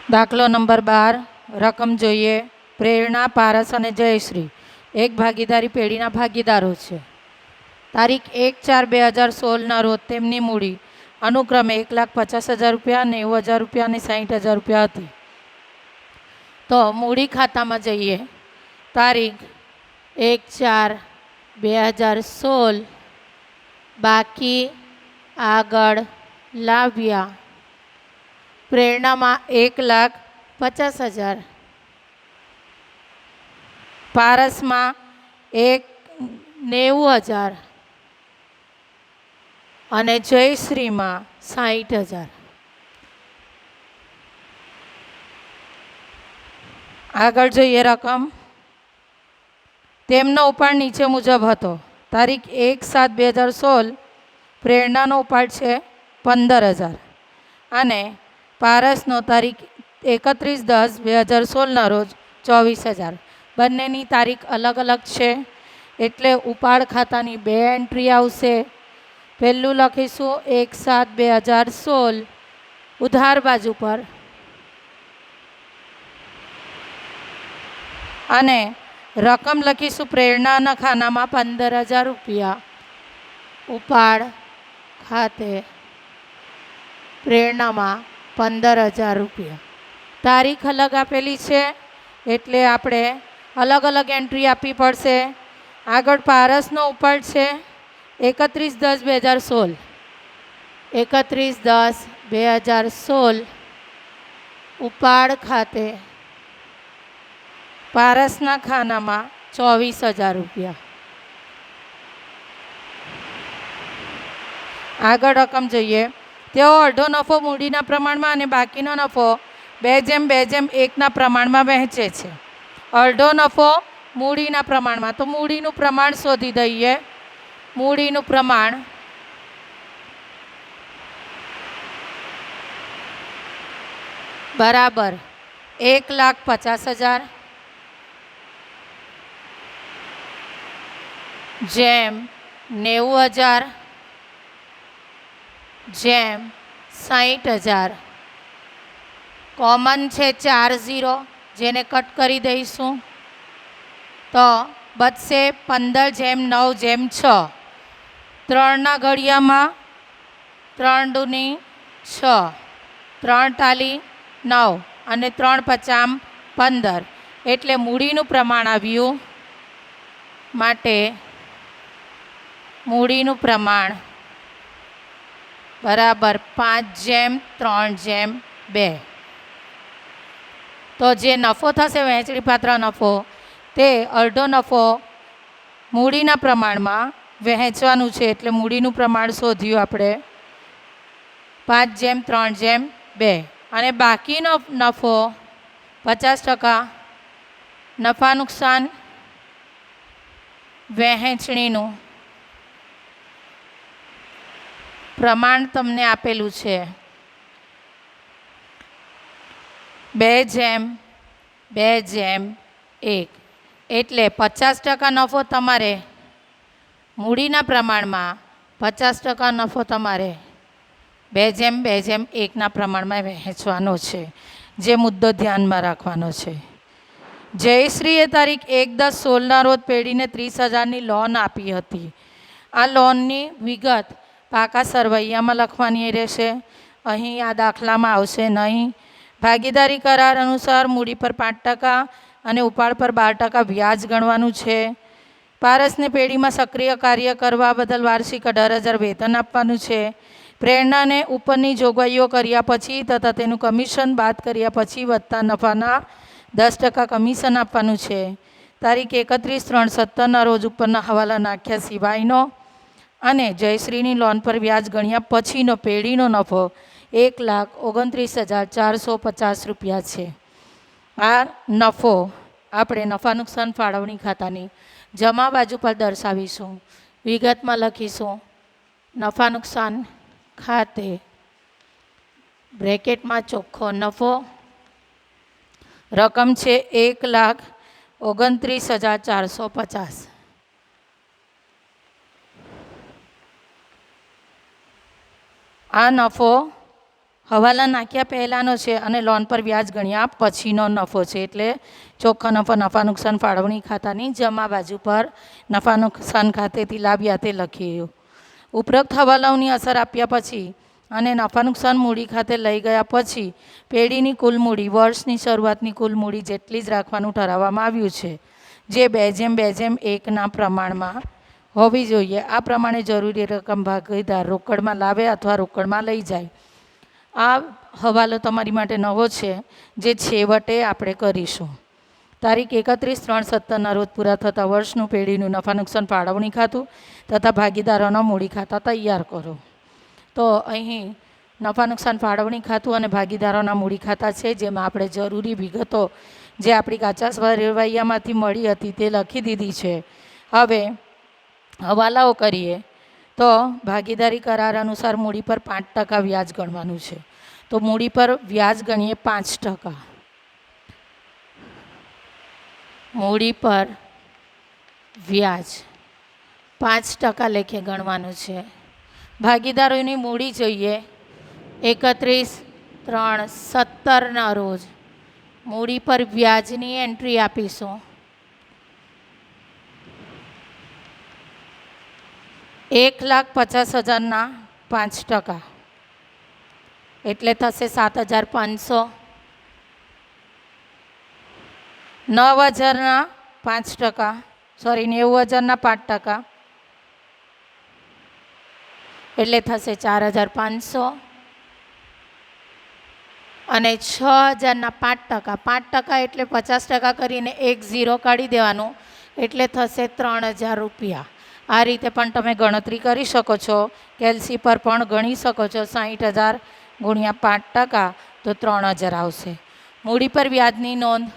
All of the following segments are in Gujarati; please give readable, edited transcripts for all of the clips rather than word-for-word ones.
દાખલો નંબર 12 રકમ જોઈએ. પ્રેરણા, પારસ અને જયશ્રી એક ભાગીદારી પેઢીના ભાગીદારો છે. તારીખ 1/4/2016ના રોજ તેમની મૂડી અનુક્રમે 1,50,000 રૂપિયા, 90,000 રૂપિયા અને 60,000 રૂપિયા હતી. તો મૂડી ખાતામાં જઈએ. તારીખ 1/4/2016 બાકી આગળ લાવ્યા. પ્રેરણામાં 1,50,000, પારસમાં 90,000 અને જયશ્રીમાં 60,000. આગળ જોઈએ રકમ. તેમનો ઉપાડ નીચે મુજબ હતો. તારીખ 1/7/2016 પ્રેરણાનો ઉપાડ છે 15,000 અને પારસનો તારીખ 31/10/2016ના રોજ 24,000. બંનેની તારીખ અલગ અલગ છે એટલે ઉપાડ ખાતાની 2 એન્ટ્રી આવશે. પહેલું લખીશું 1/7/2016 ઉધાર બાજુ પર અને રકમ લખીશું પ્રેરણાના ખાનામાં 15,000 રૂપિયા. ઉપાડ ખાતે પ્રેરણામાં 15,000 રૂપિયા. તારીખ અલગ આપેલી છે એટલે આપણે અલગ અલગ એન્ટ્રી આપવી પડશે. આગળ પારસનો ઉપાડ છે 31/10/2016. 31/10/2016 ઉપાડ ખાતે પારસના ખાનામાં 24,000 રૂપિયા. આગળ રકમ જોઈએ. તેઓ અડધો નફો મૂડીના પ્રમાણમાં અને બાકીનો નફો 2/2/1ના પ્રમાણમાં વહેંચે છે. અડધો નફો મૂડીના પ્રમાણમાં, તો મૂડીનું પ્રમાણ શોધી દઈએ. મૂડીનું પ્રમાણ બરાબર 1,50,000 જેમ 90,000 જેમ 60,000. કોમન છે 4 0 જેને કટ કરી દઈશું તો બચશે 15/9/6. 3ના ઘડિયામાં 3 દૂની 6, 3 ટાલી 9 અને 3 પચામ 15 એટલે મૂડીનું પ્રમાણ આવ્યું. માટે મૂડીનું પ્રમાણ બરાબર 5/3/2. તો જે નફો થશે વહેંચણીપાત્ર નફો તે અડધો નફો મૂડીના પ્રમાણમાં વહેંચવાનું છે એટલે મૂડીનું પ્રમાણ શોધ્યું આપણે 5/3/2. અને બાકીનો નફો 50% નફા નુકસાન વહેંચણીનું પ્રમાણ તમને આપેલું છે 2/2/1 એટલે 50% નફો તમારે મૂડીના પ્રમાણમાં, 50% નફો તમારે 2/2/1ના પ્રમાણમાં વહેંચવાનો છે. જે મુદ્દો ધ્યાનમાં રાખવાનો છે. જયશ્રીએ તારીખ 1/10/16ના રોજ પેઢીને 30,000ની લોન આપી હતી. આ લોનની વિગત પાકા સરવૈયામાં લખવાની રહેશે. અહીં આ દાખલામાં આવશે નહીં. ભાગીદારી કરાર અનુસાર મૂડી પર 5% અને ઉપાડ પર 12% વ્યાજ ગણવાનું છે. પારસને પેઢીમાં સક્રિય કાર્ય કરવા બદલ વાર્ષિક 18,000 વેતન આપવાનું છે. પ્રેરણાને ઉપરની જોગવાઈઓ કર્યા પછી તથા તેનું કમિશન બાદ કર્યા પછી વધતા નફાના 10% કમિશન આપવાનું છે. તારીખ 31/3/17ના રોજ ઉપરના હવાલા નાખ્યા સિવાયનો અને જયશ્રીની લોન પર વ્યાજ ગણ્યા પછીનો પેઢીનો નફો 1,29,450 રૂપિયા છે. આ નફો આપણે નફા નુકસાન ફાળવણી ખાતાની જમા બાજુ પર દર્શાવીશું. વિગતમાં લખીશું નફા નુકસાન ખાતે બ્રેકેટમાં ચોખ્ખો નફો રકમ છે 1,29,450. આ નફો હવાલા નાખ્યા પહેલાંનો છે અને લોન પર વ્યાજ ગણ્યા પછીનો નફો છે. એટલે ચોખ્ખો નફો નફા નુકસાન ફાળવણી ખાતાની જમા બાજુ પર નફા નુકસાન ખાતેથી લાભ યાતે લખીએ. ઉપરોક્ત હવાલાઓની અસર આપ્યા પછી અને નફા નુકસાન મૂડી ખાતે લઈ ગયા પછી પેઢીની કુલ મૂડી વર્ષની શરૂઆતની કુલ મૂડી જેટલી જ રાખવાનું ઠરાવવામાં આવ્યું છે, જે 2:2:1ના પ્રમાણમાં હોવી જોઈએ. આ પ્રમાણે જરૂરી રકમ ભાગીદાર રોકડમાં લાવે અથવા રોકડમાં લઈ જાય. આ હવાલો તમારી માટે નવો છે, જે છેવટે આપણે કરીશું. તારીખ 31/3/17ના રોજ પૂરા થતા વર્ષનું પેઢીનું નફા નુકસાન ફાળવણી ખાતું તથા ભાગીદારોના મૂડી ખાતા તૈયાર કરો. તો અહીં નફા નુકસાન ફાળવણી ખાતું અને ભાગીદારોના મૂડી ખાતા છે, જેમાં આપણે જરૂરી વિગતો જે આપણી કાચા સરવૈયામાંથી મળી હતી તે લખી દીધી છે. હવે હવાલાઓ કરીએ તો ભાગીદારી કરાર અનુસાર મૂડી પર 5% વ્યાજ ગણવાનું છે. તો મૂડી પર વ્યાજ ગણીએ 5%. મૂડી પર વ્યાજ 5% લેખે ગણવાનું છે. ભાગીદારોની મૂડી જોઈએ 31/3/17ના રોજ મૂડી પર વ્યાજની એન્ટ્રી આપીશું. 1,50,000ના 5% એટલે થશે 7,500. 9,000ના 5%, સોરી 90,000ના 5% એટલે થશે 4,500. અને 6,000ના 5%, 5% એટલે 50% કરીને 10 કાઢી દેવાનું એટલે થશે 3,000 રૂપિયા. આ રીતે પણ તમે ગણતરી કરી શકો છો. કેલ્સી પર પણ ગણી શકો છો. 60,000 ગુણ્યા 5% તો 3,000 આવશે. મૂડી પર વ્યાજની નોંધ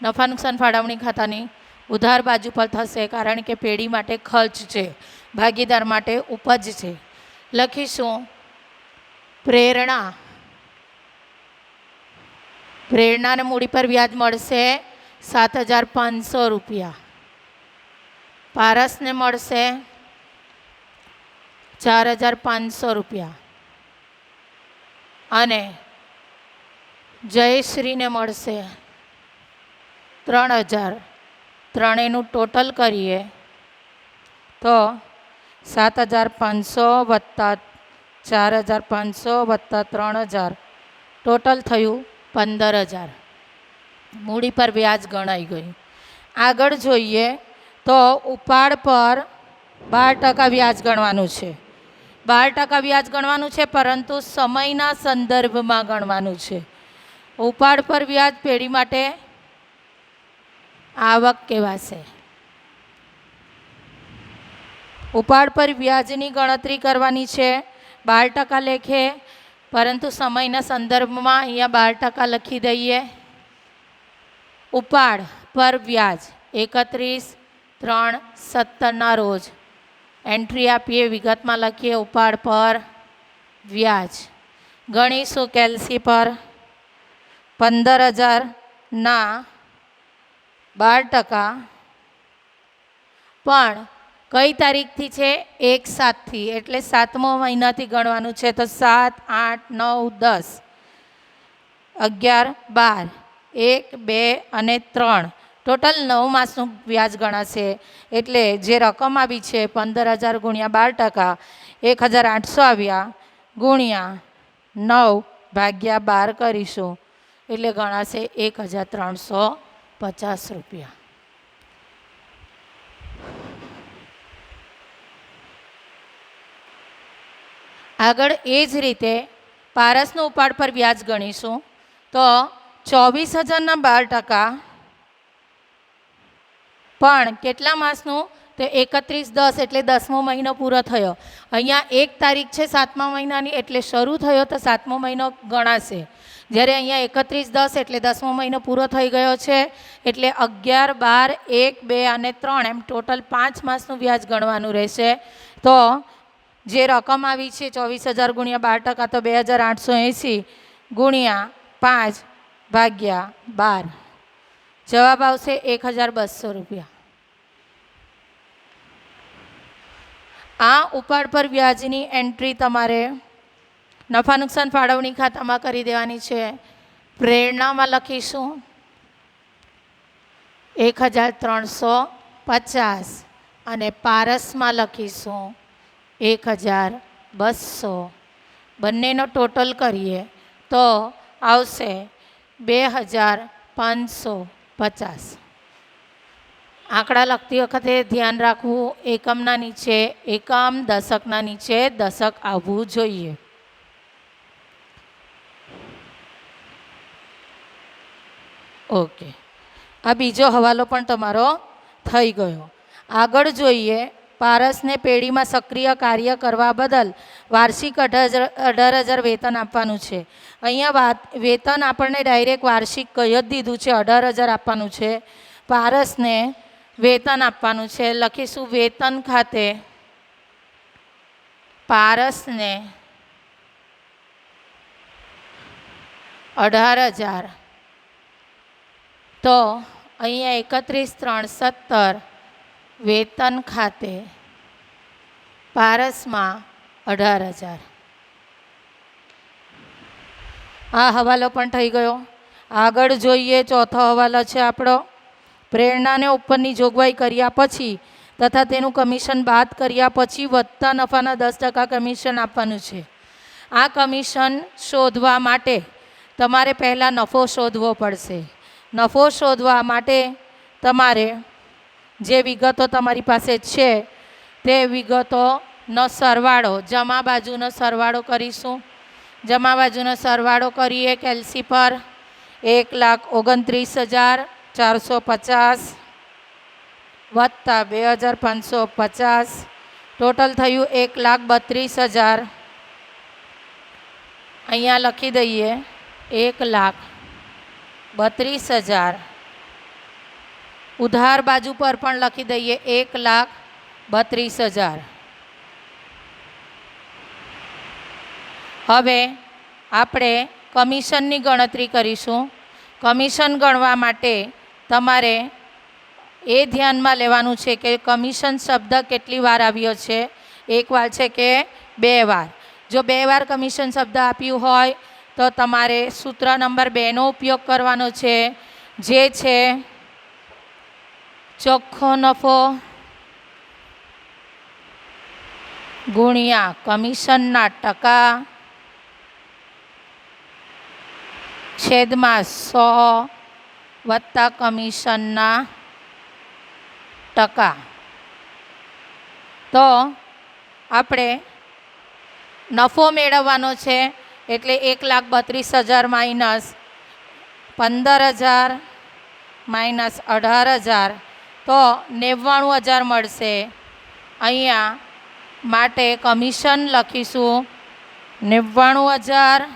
નફા નુકસાન ફાળવણી ખાતાની ઉધાર બાજુ પર થશે, કારણ કે પેઢી માટે ખર્ચ છે, ભાગીદાર માટે ઉપજ છે. લખીશું પ્રેરણાને મૂડી પર વ્યાજ મળશે 7,500 રૂપિયા. પારસને મળશે 4,500 રૂપિયા અને જયશ્રીને મળશે 3,000. ત્રણેયનું ટોટલ કરીએ તો 7,500 વત્તા 4,500 વત્તા 3,000 ટોટલ થયું 15,000. મૂડી પર વ્યાજ ગણાઈ ગયું. આગળ જોઈએ તો ઉપાડ પર 12% વ્યાજ ગણવાનું છે. 12% વ્યાજ ગણવાનું છે, પરંતુ સમયના સંદર્ભમાં ગણવાનું છે. ઉપાડ પર વ્યાજ પેઢી માટે આવક કહેવાશે. ઉપાડ પર વ્યાજની ગણતરી કરવાની છે 12% લેખે, પરંતુ સમયના સંદર્ભમાં અહીંયા 12% લખી દઈએ. ઉપાડ પર વ્યાજ 31/3/17ના રોજ એન્ટ્રી આપીએ, વિગતમાં લખીએ ઉપાડ પર વ્યાજ. ગણીશું કેલ્સી પર 15,000ના 12%, પણ કઈ તારીખથી છે? 1/7થી, એટલે 7મો મહિનાથી ગણવાનું છે. તો 7, 8, 9, 10, 11, 12, 1, 2 અને 3 ટોટલ 9 માસનું વ્યાજ ગણાશે. એટલે જે રકમ આવી છે 15,000 ગુણ્યા 12%, 1,800 આવ્યા, ગુણ્યા 9 ભાગ્યા 12 કરીશું એટલે ગણાશે 1,350 રૂપિયા. આગળ એ જ રીતે પારસનું ઉપાડ પર વ્યાજ ગણીશું તો 24,000ના 12%, પણ કેટલા માસનું? તો 31/10 એટલે 10મો મહિનો પૂરો થયો. અહીંયા 1 તારીખ છે 7મા મહિનાની, એટલે શરૂ થયો તો 7મો મહિનો ગણાશે. જ્યારે અહીંયા 31/10 એટલે 10મો મહિનો પૂરો થઈ ગયો છે, એટલે 11, 12, 1, 2 અને 3 એમ ટોટલ 5 માસનું વ્યાજ ગણવાનું રહેશે. તો જે રકમ આવી છે 24,000 ગુણ્યા 12% તો 2,880 ગુણ્યા 5 ભાગ્યા 12, જવાબ આવશે 1,200 રૂપિયા. આ ઉપાડ પર વ્યાજની એન્ટ્રી તમારે નફા નુકસાન ફાળવણી ખાતામાં કરી દેવાની છે. પ્રેરણામાં લખીશું 1350 અને પારસમાં લખીશું 1200. બંનેનો ટોટલ કરીએ તો આવશે 2550. આંકડા લખતી વખતે ધ્યાન રાખવું, એકમના નીચે એકમ, દશકના નીચે દશક આવવું જોઈએ. ઓકે, આ બીજો હવાલો પણ તમારો થઈ ગયો. આગળ જોઈએ. પારસને પેઢીમાં સક્રિય કાર્ય કરવા બદલ વાર્ષિક 18,000 વેતન આપવાનું છે. અહીંયા વેતન આપણને ડાયરેક્ટ વાર્ષિક કહી જ દીધું છે, 18,000 આપવાનું છે. પારસને વેતન આપવાનું છે. લખીશું વેતન ખાતે પારસને 18,000. તો અહીંયા 31,317 વેતન ખાતે પારસમાં 18,000. આ હવાલો પણ થઈ ગયો. આગળ જોઈએ. ચોથો હવાલો છે આપણો. પ્રેરણાને ઉપરની જોગવાઈ કર્યા પછી તથા તેનું કમિશન બાદ કર્યા પછી વધતા નફાના 10% કમિશન આપવાનું છે. આ કમિશન શોધવા માટે તમારે પહેલાં નફો શોધવો પડશે. નફો શોધવા માટે તમારે જે વિગતો તમારી પાસે છે તે વિગતોનો સરવાળો, જમા બાજુનો સરવાળો કરીશું. જમા બાજુનો સરવાળો કરીએ કેલ્સી પર 1,29,450 વત્તા 2,550, ટોટલ થયું 1,32,000. અહીંયા લખી દઈએ 1,32,000. ઉધાર બાજુ પર પણ લખી દઈએ 1,32,000. હવે આપણે કમિશનની ગણતરી કરીશું. કમિશન ગણવા માટે તમારે એ ધ્યાનમાં લેવાનું છે કે કમિશન શબ્દ કેટલી વાર આવ્યો છે. એક વાર છે કે 2 વાર. જો 2 વાર કમિશન શબ્દ આપ્યું હોય તો તમારે સૂત્ર નંબર 2નો ઉપયોગ કરવાનો છે, જે છે ચોખ્ખો નફો ગુણ્યા કમિશનના ટકા છેદમાં 100 વત્તા કમિશનના ટકા. તો આપણે નફો મેળવવાનો છે એટલે 1,32,000 માઇનસ 15,000 માઇનસ 18,000 તો 99,000 મળશે. અહીંયા માટે કમિશન લખીશું 99,000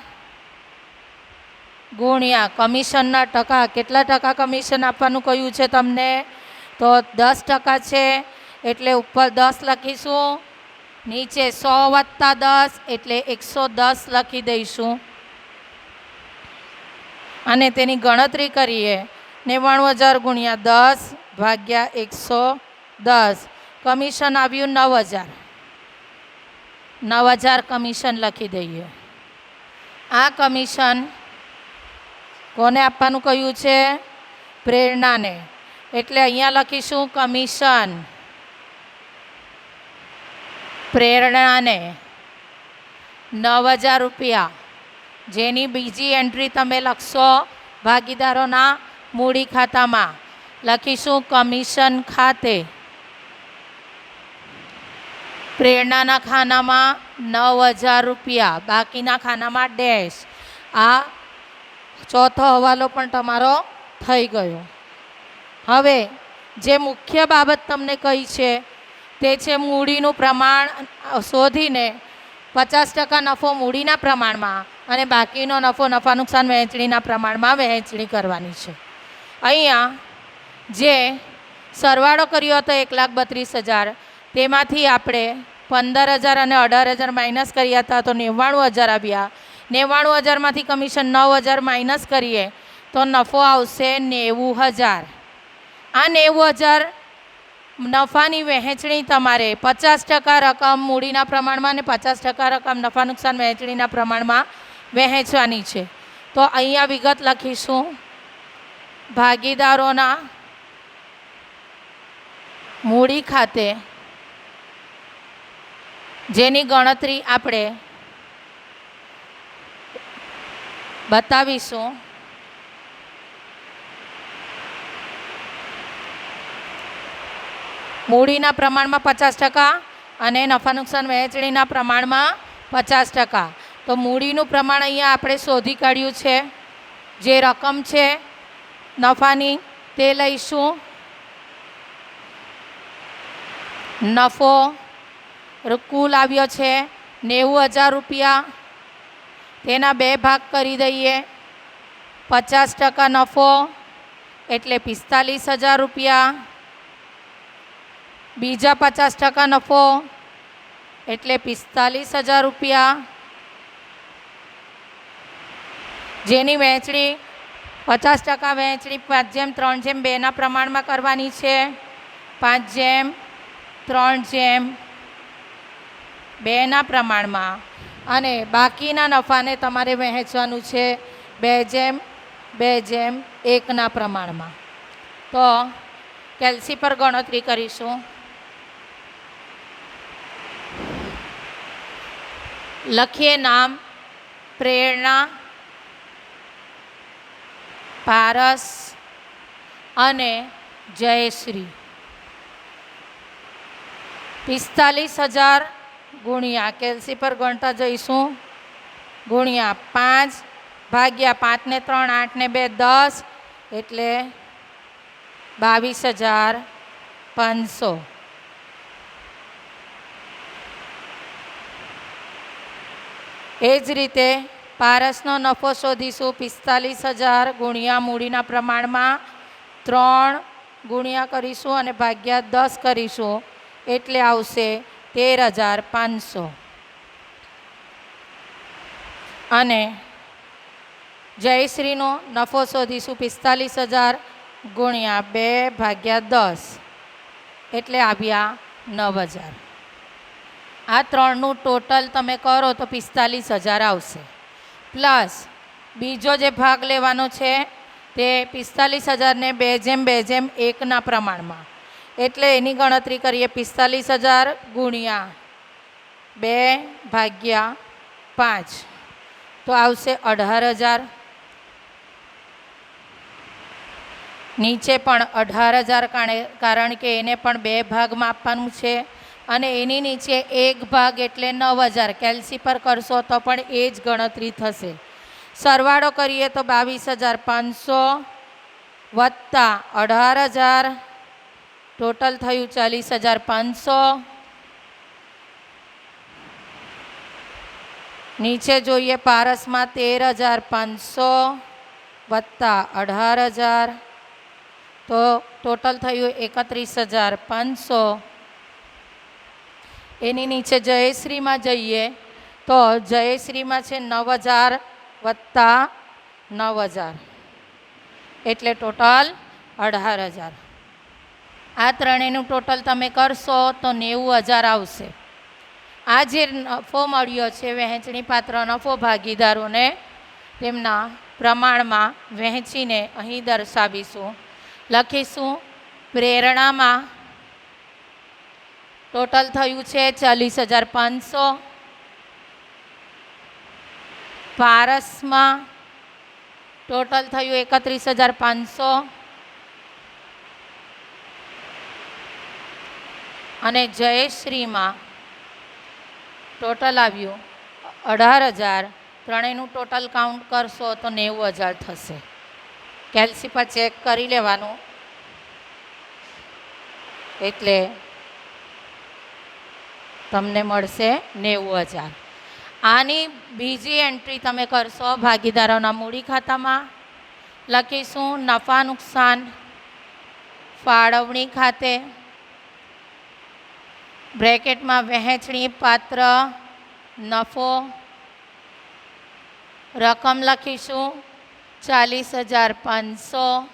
ગુણ્યા કમિશનના ટકા. કેટલા ટકા કમિશન આપવાનું કહ્યું છે તમને? તો 10% છે એટલે ઉપર 10 લખીશું, નીચે 100 વત્તા 10 એટલે 110 લખી દઈશું અને તેની ગણતરી કરીએ. 99,000 ગુણ્યા 10 ભાગ્યા 110. કમિશન આવ્યું 9,000. 9,000 કમિશન લખી દઈએ. આ કમિશન કોને આપવાનું કહ્યું છે? પ્રેરણાને. એટલે અહીંયા લખીશું કમિશન પ્રેરણાને 9,000 રૂપિયા. જેની બીજી એન્ટ્રી તમે લખશો ભાગીદારોના મૂડી ખાતામાં. લખીશું કમિશન ખાતે પ્રેરણાના ખાનામાં 9,000 રૂપિયા, બાકીના ખાનામાં ડેશ. આ ચોથો હવાલો પણ તમારો થઈ ગયો. હવે જે મુખ્ય બાબત તમને કહી છે તે છે મૂડીનું પ્રમાણ શોધીને 50% નફો મૂડીના પ્રમાણમાં અને બાકીનો નફો નફા નુકસાન વહેંચણીના પ્રમાણમાં વહેંચણી કરવાની છે. અહીંયા જે સરવાળો કર્યો હતો 1,32,000, તેમાંથી આપણે 15,000 અને 18,000 માઇનસ કર્યા હતા તો 99,000 આવ્યા. 99,000માંથી કમિશન 9,000 માઇનસ કરીએ તો નફો આવશે 90,000. આ 90,000 નફાની વહેંચણી તમારે 50% રકમ મૂડીના પ્રમાણમાં અને 50% રકમ નફા નુકસાન વહેંચણીના પ્રમાણમાં વહેંચવાની છે. તો અહીંયા વિગત લખીશું. ભાગીદારોના મૂડી ખાતે જેની ગણતરી આપણે બતાવીશું. મૂડીના પ્રમાણમાં 50% અને નફા નુકસાન વહેંચણીના પ્રમાણમાં 50%. તો મૂડીનું પ્રમાણ અહીંયા આપણે શોધી કાઢ્યું છે. જે રકમ છે નફાની તે લઈશું. નફો કુલ આવ્યો છે 90,000 રૂપિયા. તેના 2 ભાગ કરી દઈએ. 50% નફો એટલે 45,000 રૂપિયા. બીજા 50% નફો એટલે 45,000 રૂપિયા. જેની વહેંચણી 50% વહેંચણી 5:3:2 પ્રમાણમાં કરવાની છે. 5:3:2 પ્રમાણમાં. અને બાકીના નફાને તમારે વહેંચવાનું છે 2:2:1 પ્રમાણમાં. તો કેલ્સી પર ગણતરી કરીશું. લખીએ નામ. પ્રેરણા, પારસ અને જયશ્રી. 45,000 ગુણ્યા કેલ્સી પર ગણતા જઈશું. ગુણ્યા 5 ભાગ્યા 5 ને 3 8 ને 2 10 એટલે 22,500. એ જ રીતે પારસનો નફો શોધીશું. 45,000 ગુણ્યા મૂડીના પ્રમાણમાં 3 ગુણ્યા કરીશું અને ભાગ્યા 10 કરીશું એટલે આવશે 13,500. અને જયશ્રીનો નફો શોધીશું. 45,000 ગુણ્યા 2/10 એટલે આવ્યા 9,000. આ ત્રણનું ટોટલ તમે કરો તો 45,000 આવશે. પ્લસ બીજો જે ભાગ લેવાનો છે તે 45,000ને 2:2:1 પ્રમાણમાં. એટલે એની ગણતરી કરીએ. 45,000 ગુણ્યા 2/5 તો આવશે 18,000. નીચે પણ 18,000 કારણ કે એને પણ 2 ભાગમાં આપવાનું છે. અને એની નીચે 1 ભાગ એટલે 9,000. કેલ્સી પર કરશો તો પણ એ જ ગણતરી થશે. સરવાળો કરીએ તો 22,500 વત્તા 18,000 ટોટલ થયું 40,500. નીચે જોઈએ પારસમાં 13,500 વત્તા 18,000 તો ટોટલ થયું 31,500. એની નીચે જયશ્રીમાં જઈએ તો જયશ્રીમાં છે 9,000 વત્તા 9,000 એટલે ટોટલ 18,000. આ ત્રણેયનું ટોટલ તમે કરશો તો 90,000 આવશે. આ જે નફો મળ્યો છે વહેંચણી પાત્ર નફો ભાગીદારોને તેમના પ્રમાણમાં વહેંચીને અહીં દર્શાવીશું. લખીશું. પ્રેરણામાં ટોટલ થયું છે 40,500. પારસમાં ટોટલ થયું 31,500. અને જયશ્રીમાં ટોટલ આવ્યું 18,000. ત્રણેયનું ટોટલ કાઉન્ટ કરશો તો 90,000 થશે. કેલ્સી પર ચેક કરી લેવાનું એટલે તમને મળશે 90,000. આની બીજી એન્ટ્રી તમે કરશો ભાગીદારોના મૂડી ખાતામાં. લખીશું નફા નુકસાન ફાળવણી ખાતે બ્રેકેટમાં વહેંચણી પાત્ર નફો રકમ લખીશું 40,500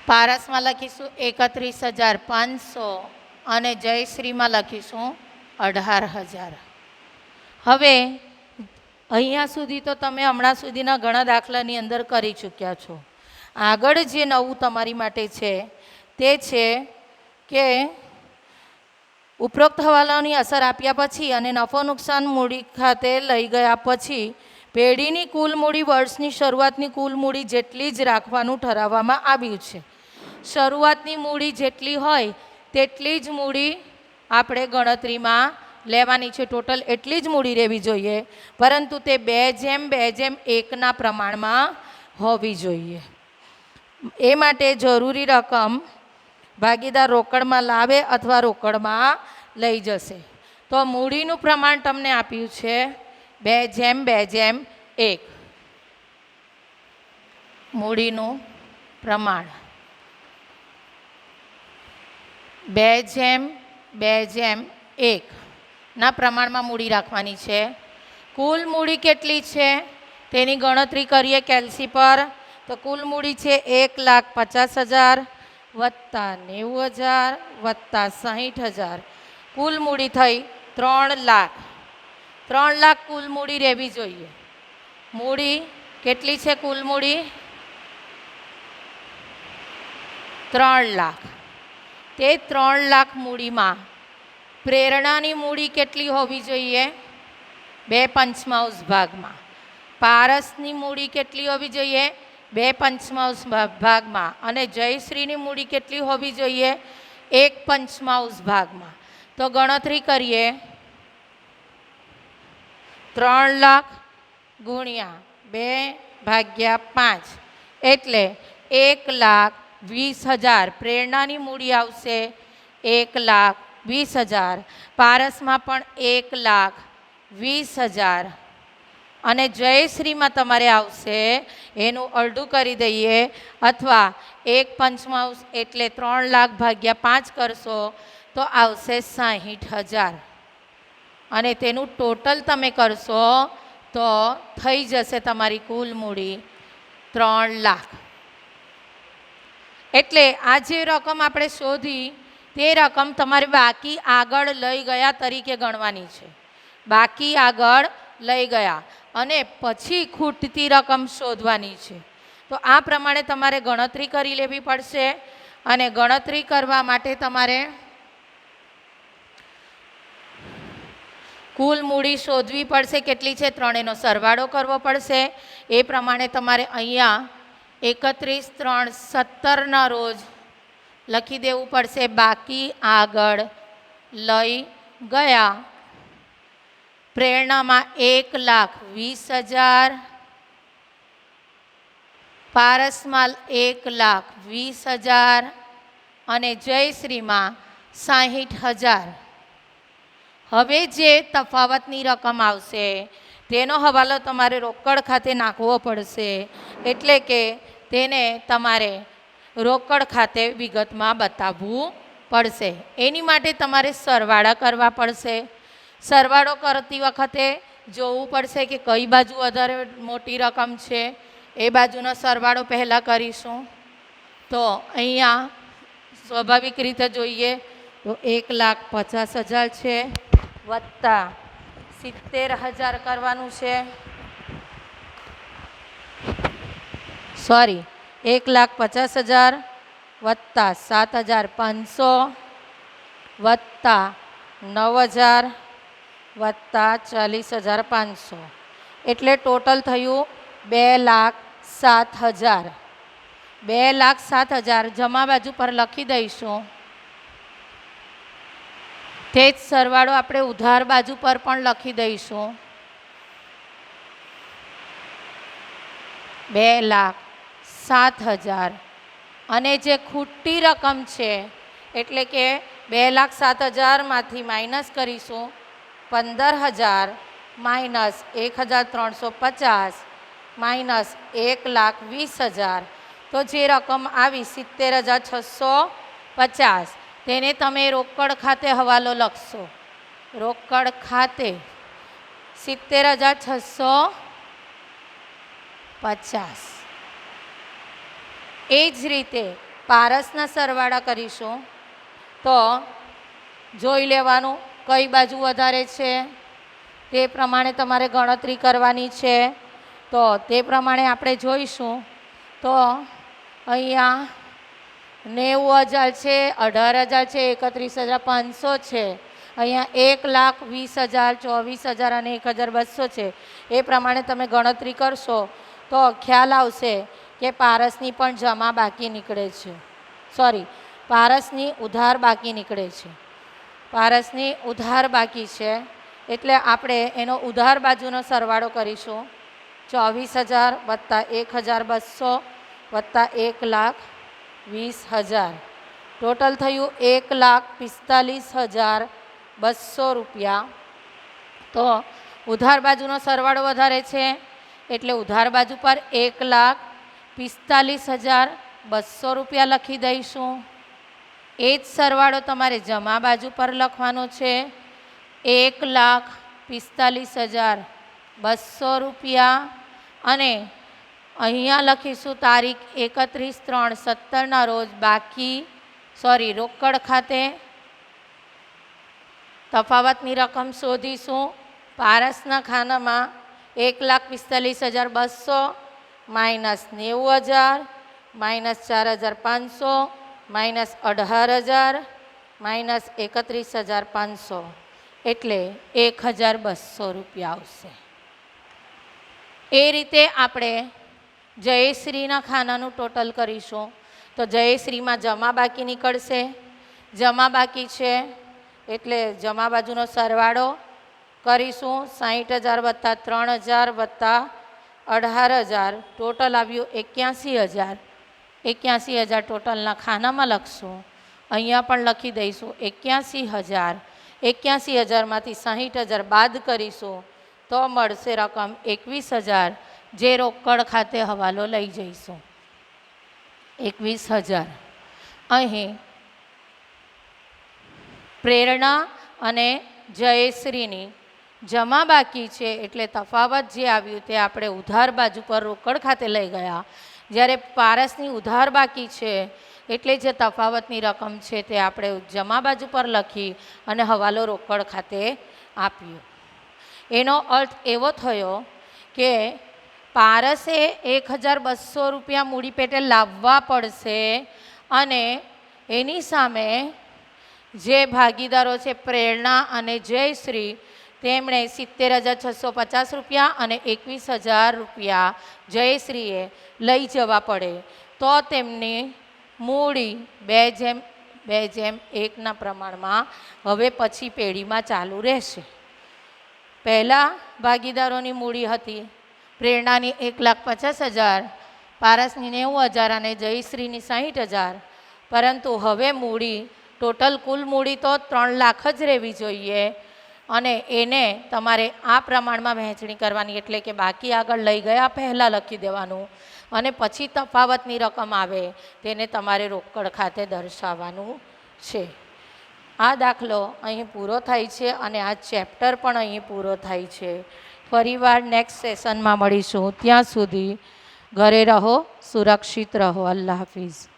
પારસમાં લખીશું 31,500 અને જયશ્રીમાં લખીશું 18,000. હવે અહીંયા સુધી તો તમે હમણાં સુધીના ઘણા દાખલાની અંદર કરી ચૂક્યા છો. આગળ જે નવું તમારી માટે છે તે છે કે ઉપરોક્ત હવાલાઓની અસર આપ્યા પછી અને નફો નુકસાન મૂડી ખાતે લઈ ગયા પછી પેઢીની કુલ મૂડી વર્ષની શરૂઆતની કુલ મૂડી જેટલી જ રાખવાનું ઠરાવવામાં આવ્યું છે. શરૂઆતની મૂડી જેટલી હોય તેટલી જ મૂડી આપણે ગણતરીમાં લેવાની છે. ટોટલ એટલી જ મૂડી રહેવી જોઈએ, પરંતુ તે 2:2:1 પ્રમાણમાં હોવી જોઈએ. એ માટે જરૂરી રકમ ભાગીદાર રોકડમાં લાવે અથવા રોકડમાં લઈ જશે. તો મૂડીનું પ્રમાણ તમને આપ્યું છે 2:2:1. મૂડીનું પ્રમાણ 2:2:1 ના પ્રમાણમાં મૂડી રાખવાની છે. કુલ મૂડી કેટલી છે તેની ગણતરી કરીએ કેલ્સી પર. તો કુલ મૂડી છે 1,50,000 વત્તા 90,000 વત્તા 60,000. કુલ મૂડી થઈ 3 લાખ. 3 લાખ કુલ મૂડી રહેવી જોઈએ. મૂડી કેટલી છે? કુલ મૂડી 3 લાખ. તે 3 લાખ મૂડીમાં પ્રેરણાની મૂડી કેટલી હોવી જોઈએ? 2/5 ભાગમાં. પારસની મૂડી કેટલી હોવી જોઈએ? 2/5 ભાગમાં. અને જયશ્રીની મૂડી કેટલી હોવી જોઈએ? 1/5 ભાગમાં. તો ગણતરી કરીએ. 3 લાખ ગુણ્યા 2/5 એટલે 1,20,000. પ્રેરણાની મૂડી આવશે 1,20,000. પારસમાં પણ 1,20,000. અને જયશ્રીમાં તમારે આવશે, એનું અડધું કરી દઈએ, અથવા 1/5 એટલે 3 લાખ ભાગ્યા 5 કરશો તો આવશે 60,000. અને તેનું ટોટલ તમે કરશો તો થઈ જશે તમારી કુલ મૂડી 3 લાખ. એટલે આ જે રકમ આપણે શોધી તે રકમ તમારે બાકી આગળ લઈ ગયા તરીકે ગણવાની છે. બાકી આગળ લઈ ગયા અને પછી ખૂટતી રકમ શોધવાની છે. તો આ પ્રમાણે તમારે ગણતરી કરી લેવી પડશે. અને ગણતરી કરવા માટે તમારે કુલ મૂડી શોધવી પડશે. કેટલી છે? 3 સરવાળો કરવો પડશે. એ પ્રમાણે તમારે અહીંયા 31/3/17 રોજ લખી દેવું પડશે. બાકી આગળ લઈ ગયા. પ્રેરણામાં 1,20,000, પારસમાં 1,20,000 અને જયશ્રીમાં 60,000. હવે જે તફાવતની રકમ આવશે તેનો હવાલો તમારે રોકડ ખાતે નાખવો પડશે. એટલે કે તેને તમારે રોકડ ખાતે વિગતમાં બતાવવું પડશે. એની માટે તમારે સરવાળા કરવા પડશે. સરવાળો કરતી વખતે જોવું પડશે કે કઈ બાજુ વધારે મોટી રકમ છે. એ બાજુનો સરવાળો પહેલાં કરીશું. તો અહીંયા સ્વાભાવિક રીતે જોઈએ તો 1,50,000 છે વત્તા 70,000 કરવાનું છે. 1,50,000 વત્તા 7,500 વત્તા 9,000 વત્તા 40,500 એટલે ટોટલ થયું 2,07,000. 2,07,000 જમા બાજુ પર લખી દઈશું. તે જ સરવાળો આપણે ઉધાર બાજુ પર પણ લખી દઈશું. 2,07,000 અને જે ખૂટતી રકમ છે એટલે કે 2,07,000માંથી માઇનસ કરીશું 15,000 માઇનસ 1,350 માઇનસ 1,20,000. તો જે રકમ આવી 70,650 તેને તમે રોકડ ખાતે હવાલો લખશો. રોકડ ખાતે 70,650. એ જ રીતે પારસના સરવાળા કરીશું તો જોઈ લેવાનું કઈ બાજુ વધારે છે તે પ્રમાણે તમારે ગણતરી કરવાની છે. તો તે પ્રમાણે આપણે જોઈશું. તો અહીંયા 90,000 છે, 18,000 છે, 31,500 છે, અહીંયા 1,20,000, 24,000 અને 1,200 છે. એ પ્રમાણે તમે ગણતરી કરશો તો ખ્યાલ આવશે કે પારસની પણ જમા બાકી નીકળે છે. પારસની ઉધાર બાકી નીકળે છે. પારસની ઉધાર બાકી છે એટલે આપણે એનો ઉધાર બાજુનો સરવાળો કરીશું. 24,000 વત્તા 1,200 વત્તા 1,20,000 ટોટલ થયું 1,45,200 રૂપિયા. તો ઉધાર બાજુનો સરવાળો વધારે છે એટલે ઉધાર બાજુ પર 1,45,200 રૂપિયા લખી દઈશું. એ જ સરવાળો તમારે જમા બાજુ પર લખવાનો છે. 1,45,200 રૂપિયા અને અહીંયા લખીશું તારીખ 31/3/17 રોજ રોકડ ખાતે તફાવતની રકમ શોધીશું. પારસના ખાનામાં 1,45,200 માઇનસ 90,000 માઇનસ 4,500 માઇનસ 18,000 માઇનસ 31,500 એટલે 1,200 રૂપિયા આવશે. એ રીતે આપણે જયશ્રીના ખાનાનું ટોટલ કરીશું. તો જયશ્રીમાં જમા બાકી નીકળશે. જમા બાકી છે એટલે જમા બાજુનો સરવાળો કરીશું. 60,000 વત્તા 3,000 વત્તા 18,000 ટોટલ આવ્યું 81,000. 81,000 ટોટલના ખાનામાં લખશું. અહીંયા પણ લખી દઈશું 81,000. 81,000માંથી 60,000 બાદ કરીશું તો મળશે રકમ 21,000, જે રોકડ ખાતે હવાલો લઈ જઈશું. 21,000 અહીં પ્રેરણા અને જયશ્રીની જમા બાકી છે એટલે તફાવત જે આવ્યું તે આપણે ઉધાર બાજુ પર રોકડ ખાતે લઈ ગયા. જ્યારે પારસની ઉધાર બાકી છે એટલે જે તફાવતની રકમ છે તે આપણે જમા બાજુ પર લખી અને હવાલો રોકડ ખાતે આપ્યો. એનો અર્થ એવો થયો કે પારસે 1,200 રૂપિયા મૂડી પેટે લાવવા પડશે અને એની સામે જે ભાગીદારો છે પ્રેરણા અને જયશ્રી તેમણે 70,650 રૂપિયા અને 21,000 રૂપિયા જયશ્રીએ લઈ જવા પડે. તો તેમની મૂડી 2:1 પ્રમાણમાં હવે પછી પેઢીમાં ચાલુ રહેશે. પહેલાં ભાગીદારોની મૂડી હતી પ્રેરણાની 1,50,000, પારસની 90,000 અને જયશ્રીની 60,000. પરંતુ હવે મૂડી ટોટલ કુલ મૂડી તો 3 લાખ જ રહેવી જોઈએ અને એને તમારે આ પ્રમાણમાં વહેંચણી કરવાની. એટલે કે બાકી આગળ લઈ ગયા પહેલાં લખી દેવાનું અને પછી તફાવતની રકમ આવે તેને તમારે રોકડ ખાતે દર્શાવવાનું છે. આ દાખલો અહીં પૂરો થાય છે અને આ ચેપ્ટર પણ અહીં પૂરો થાય છે. ફરીવાર નેક્સ્ટ સેશનમાં મળીશું. ત્યાં સુધી ઘરે રહો, સુરક્ષિત રહો. અલ્લાહ હાફિઝ.